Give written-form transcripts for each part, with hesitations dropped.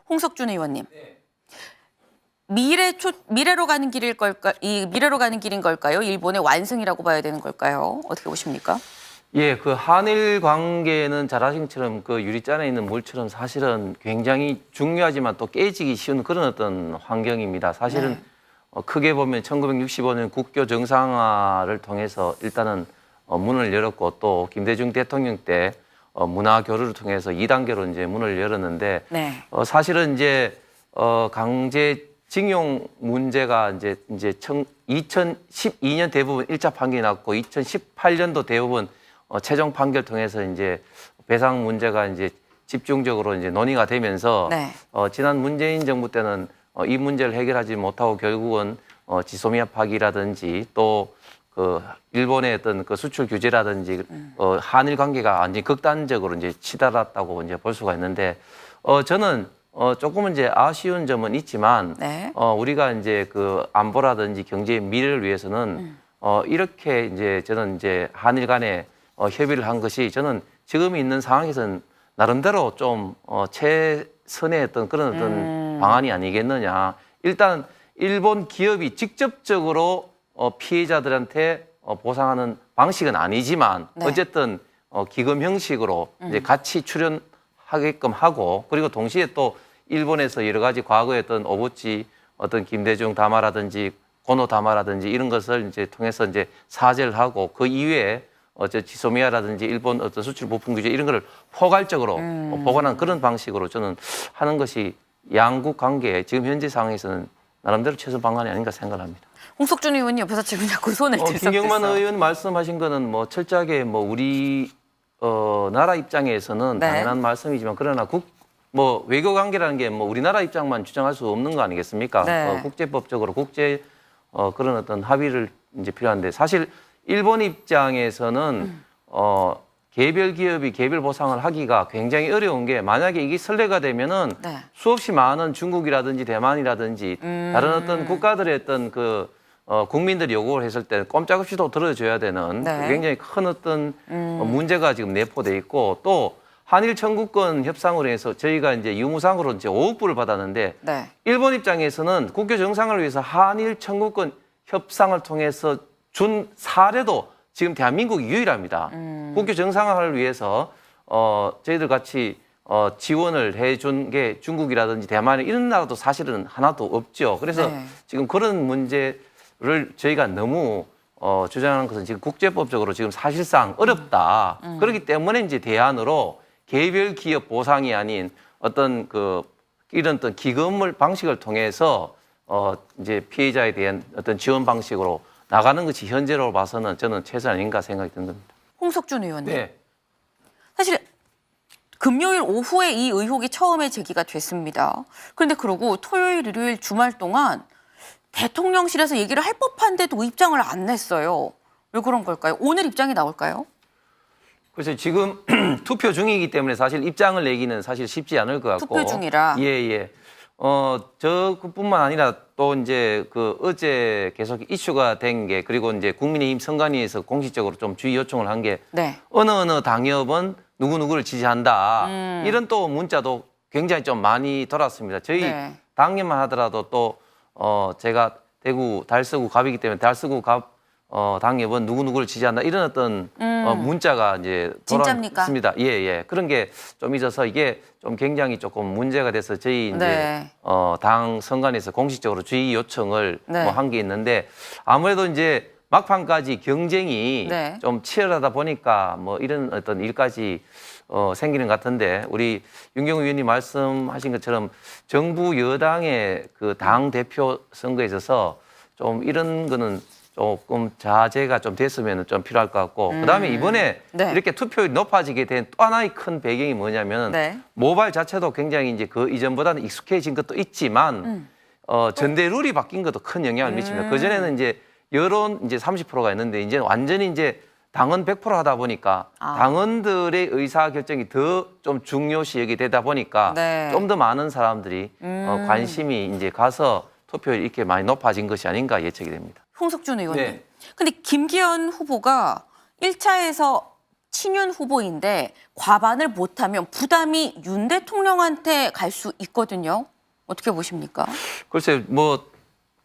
홍석준 의원님. 미래로 가는 길일 걸까? 미래로 가는 길인 걸까요? 일본의 완승이라고 봐야 되는 걸까요? 어떻게 보십니까? 예, 그 한일 관계는 잘 아신 것처럼 그 유리잔에 있는 물처럼 사실은 굉장히 중요하지만 또 깨지기 쉬운 그런 어떤 환경입니다. 사실은 크게 보면 1965년 국교 정상화를 통해서 일단은 문을 열었고 또 김대중 대통령 때 문화 교류를 통해서 2단계로 이제 문을 열었는데 사실은 이제 강제징용 문제가 이제 2012년 대부분 1차 판결이 났고 2018년도 대부분 최종 판결 통해서 이제 배상 문제가 이제 집중적으로 이제 논의가 되면서 지난 문재인 정부 때는 이 문제를 해결하지 못하고 결국은 지소미아 파기라든지 또 그 일본의 어떤 그 수출 규제라든지 한일 관계가 완전히 극단적으로 이제 치달았다고 이제 볼 수가 있는데 저는 조금은 이제 아쉬운 점은 있지만 우리가 이제 그 안보라든지 경제의 미래를 위해서는 이렇게 이제 저는 이제 한일 간에 협의를 한 것이 저는 지금 있는 상황에서는 나름대로 좀 최선의 어떤 그런 어떤 방안이 아니겠느냐. 일단 일본 기업이 직접적으로 피해자들한테 보상하는 방식은 아니지만 어쨌든 기금 형식으로 이제 같이 출연하게끔 하고 그리고 동시에 또 일본에서 여러 가지 과거의 어떤 오부치 어떤 김대중 담화라든지 고노 담화라든지 이런 것을 이제 통해서 이제 사죄를 하고 그 이외에 지소미아라든지 일본 어떤 수출 부품 규제 이런 거를 포괄적으로 보관한 그런 방식으로 저는 하는 것이 양국 관계에 지금 현재 상황에서는 나름대로 최선 방안이 아닌가 생각을 합니다. 홍석준 의원님 옆에서 지금 자꾸 손을 들썩들썩. 김경만 의원 말씀하신 거는 뭐 철저하게 뭐 우리 나라 입장에서는 당연한 말씀이지만 그러나 뭐 외교 관계라는 게 뭐 우리나라 입장만 주장할 수 없는 거 아니겠습니까? 국제법적으로 그런 어떤 합의를 이제 필요한데 사실 일본 입장에서는 개별 기업이 개별 보상을 하기가 굉장히 어려운 게 만약에 이게 선례가 되면은 수없이 많은 중국이라든지 대만이라든지 다른 어떤 국가들의 어떤 그 국민들이 요구를 했을 때 꼼짝없이도 들어줘야 되는 굉장히 큰 어떤 문제가 지금 내포돼 있고 또 한일 청구권 협상으로 해서 저희가 이제 유무상으로 이제 5억 불을 받았는데 일본 입장에서는 국교 정상을 위해서 한일 청구권 협상을 통해서 준 사례도 지금 대한민국이 유일합니다. 국교 정상화를 위해서 저희들 같이 지원을 해준 게 중국이라든지 대만 이런 나라도 사실은 하나도 없죠. 그래서 지금 그런 문제를 저희가 너무 주장하는 것은 지금 국제법적으로 지금 사실상 어렵다. 그렇기 때문에 이제 대안으로 개별 기업 보상이 아닌 어떤 이런 어떤 기금을 방식을 통해서 이제 피해자에 대한 어떤 지원 방식으로 나가는 것이 현재로 봐서는 저는 최선 아닌가 생각이 듭니다. 홍석준 의원님. 사실 금요일 오후에 이 의혹이 처음에 제기가 됐습니다. 그런데 그러고 토요일, 일요일 주말 동안 대통령실에서 얘기를 할 법한데도 입장을 안 냈어요. 왜 그런 걸까요? 오늘 입장이 나올까요? 그래서 지금 투표 중이기 때문에 사실 입장을 내기는 사실 쉽지 않을 것 같고. 투표 중이라. 예. 그뿐만 아니라 또 이제 어제 계속 이슈가 된 게 그리고 이제 국민의힘 선관위에서 공식적으로 좀 주의 요청을 한 게 어느 당협은 누구누구를 지지한다. 이런 또 문자도 굉장히 좀 많이 돌았습니다. 저희 당협만 하더라도 또 제가 대구 달서구 갑이기 때문에 달서구 갑 당협은 누구누구를 지지한다 이런 어떤 문자가 이제 돌아왔습니다. 예. 그런 게 좀 있어서 이게 좀 굉장히 조금 문제가 돼서 저희 이제 당 선관위에서 공식적으로 주의 요청을 한 게 있는데 아무래도 이제 막판까지 경쟁이 좀 치열하다 보니까 뭐 이런 어떤 일까지 생기는 것 같은데 우리 윤경우 의원님 말씀하신 것처럼 정부 여당의 그 당 대표 선거에 있어서 좀 이런 거는 조금 자제가 좀 됐으면 좀 필요할 것 같고 그다음에 이번에 이렇게 투표율이 높아지게 된 또 하나의 큰 배경이 뭐냐면 모바일 자체도 굉장히 이제 그 이전보다는 익숙해진 것도 있지만 전대 룰이 바뀐 것도 큰 영향을 미칩니다. 그전에는 이제 여론 이제 30%가 있는데 이제 완전히 이제 당원 100% 하다 보니까 당원들의 의사 결정이 더 좀 중요시 여기 되다 보니까 좀 더 많은 사람들이 관심이 이제 가서 투표율이 이렇게 많이 높아진 것이 아닌가 예측이 됩니다. 홍석준 의원님. 근데 김기현 후보가 1차에서 친윤 후보인데 과반을 못하면 부담이 윤 대통령한테 갈 수 있거든요. 어떻게 보십니까? 글쎄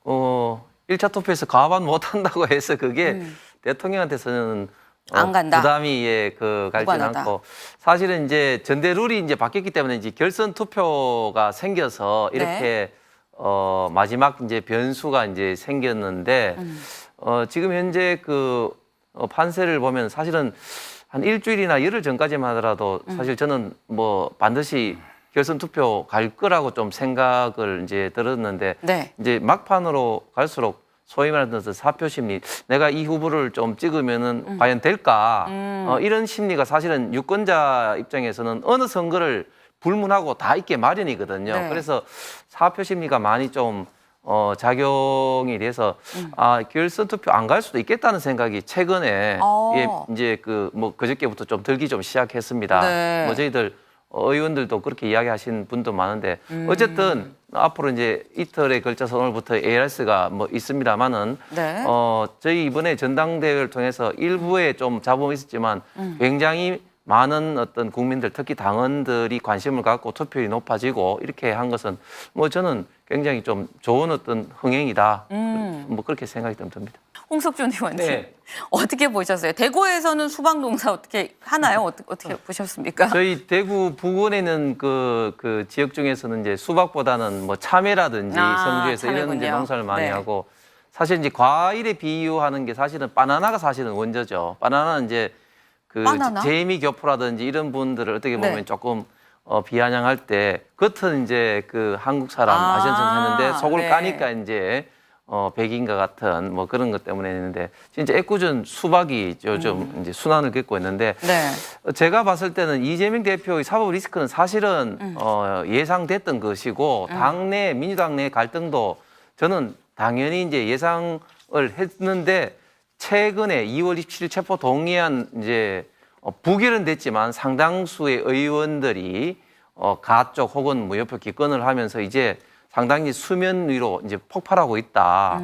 1차 투표에서 과반 못한다고 해서 그게 대통령한테서는 안 간다. 부담이 갈지는 무관하다. 않고 사실은 이제 전대 룰이 이제 바뀌었기 때문에 이제 결선 투표가 생겨서 이렇게 마지막 이제 변수가 이제 생겼는데 지금 현재 판세를 보면 사실은 한 일주일이나 열흘 전까지만 하더라도 사실 저는 반드시 결선 투표 갈 거라고 좀 생각을 이제 들었는데 네. 이제 막판으로 갈수록 소위 말하는 사표 심리, 내가 이 후보를 좀 찍으면은 과연 될까? 이런 심리가 사실은 유권자 입장에서는 어느 선거를 불문하고 다 있게 마련이거든요. 네. 그래서 사표 심리가 많이 좀 작용이 돼서 결선 투표 안 갈 수도 있겠다는 생각이 최근에 이제 그저께부터 좀 들기 좀 시작했습니다. 네. 저희들 의원들도 그렇게 이야기하신 분도 많은데 어쨌든 앞으로 이제 이틀에 걸쳐서 오늘부터 ARS가 있습니다만은 네. 저희 이번에 전당대회를 통해서 일부에 좀 잡음이 있었지만 굉장히 많은 어떤 국민들 특히 당원들이 관심을 갖고 투표율이 높아지고 이렇게 한 것은 저는 굉장히 좀 좋은 어떤 흥행이다. 그렇게 생각이 좀 듭니다. 홍석준 의원님 네. 어떻게 보셨어요? 대구에서는 수박 농사 어떻게 하나요? 어떻게 보셨습니까? 저희 대구 부근에는 그 지역 중에서는 이제 수박보다는 참외라든지 성주에서 이런 참외군요. 이제 농사를 많이 네. 하고 사실 이제 과일에 비유하는 게 사실은 바나나가 사실은 원조죠. 바나나는 이제 바나나? 제이미 교포라든지 이런 분들을 어떻게 보면 네. 조금 비아냥할 때 겉은 이제 한국 사람 아시안처럼 했는데 속을 네. 까니까 이제 백인과 같은 그런 것 때문에 했는데 진짜 애꿎은 수박이 요즘 이제 순환을 겪고 있는데 네. 제가 봤을 때는 이재명 대표의 사법 리스크는 사실은 예상됐던 것이고 당내 민주당 내 갈등도 저는 당연히 이제 예상을 했는데 최근에 2월 27일 체포 동의안 이제 부결은 됐지만 상당수의 의원들이 가쪽 혹은 무효표 기권을 하면서 이제 상당히 수면 위로 이제 폭발하고 있다.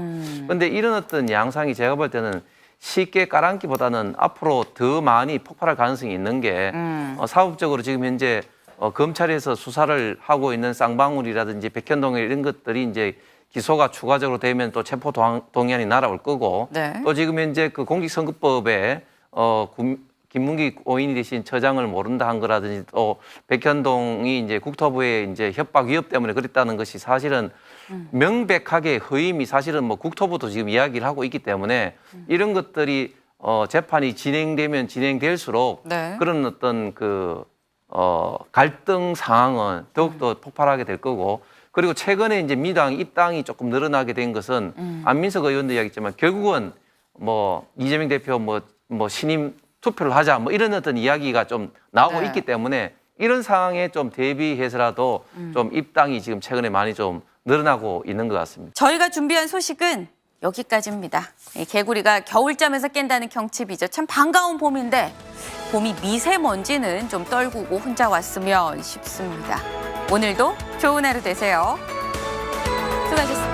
그런데 이런 어떤 양상이 제가 볼 때는 쉽게 깔아앉기보다는 앞으로 더 많이 폭발할 가능성이 있는 게 사법적으로 지금 현재 검찰에서 수사를 하고 있는 쌍방울이라든지 백현동일 이런 것들이 이제 기소가 추가적으로 되면 또 체포 동의안이 날아올 거고 네. 또 지금 현재 공직선거법에 김문기 오인이 되신 처장을 모른다 한 거라든지 또 백현동이 이제 국토부의 이제 협박 위협 때문에 그랬다는 것이 사실은 명백하게 허임이 사실은 국토부도 지금 이야기를 하고 있기 때문에 이런 것들이 재판이 진행되면 진행될수록 네. 그런 어떤 갈등 상황은 더욱더 폭발하게 될 거고 그리고 최근에 이제 민주당 입당이 조금 늘어나게 된 것은 안민석 의원도 이야기했지만 결국은 이재명 대표 신임 투표를 하자 이런 어떤 이야기가 좀 나오고 네. 있기 때문에 이런 상황에 좀 대비해서라도 좀 입당이 지금 최근에 많이 좀 늘어나고 있는 것 같습니다. 저희가 준비한 소식은 여기까지입니다. 이 개구리가 겨울잠에서 깬다는 경칩이죠. 참 반가운 봄인데 봄이 미세먼지는 좀 떨구고 혼자 왔으면 싶습니다. 오늘도 좋은 하루 되세요. 수고하셨습니다.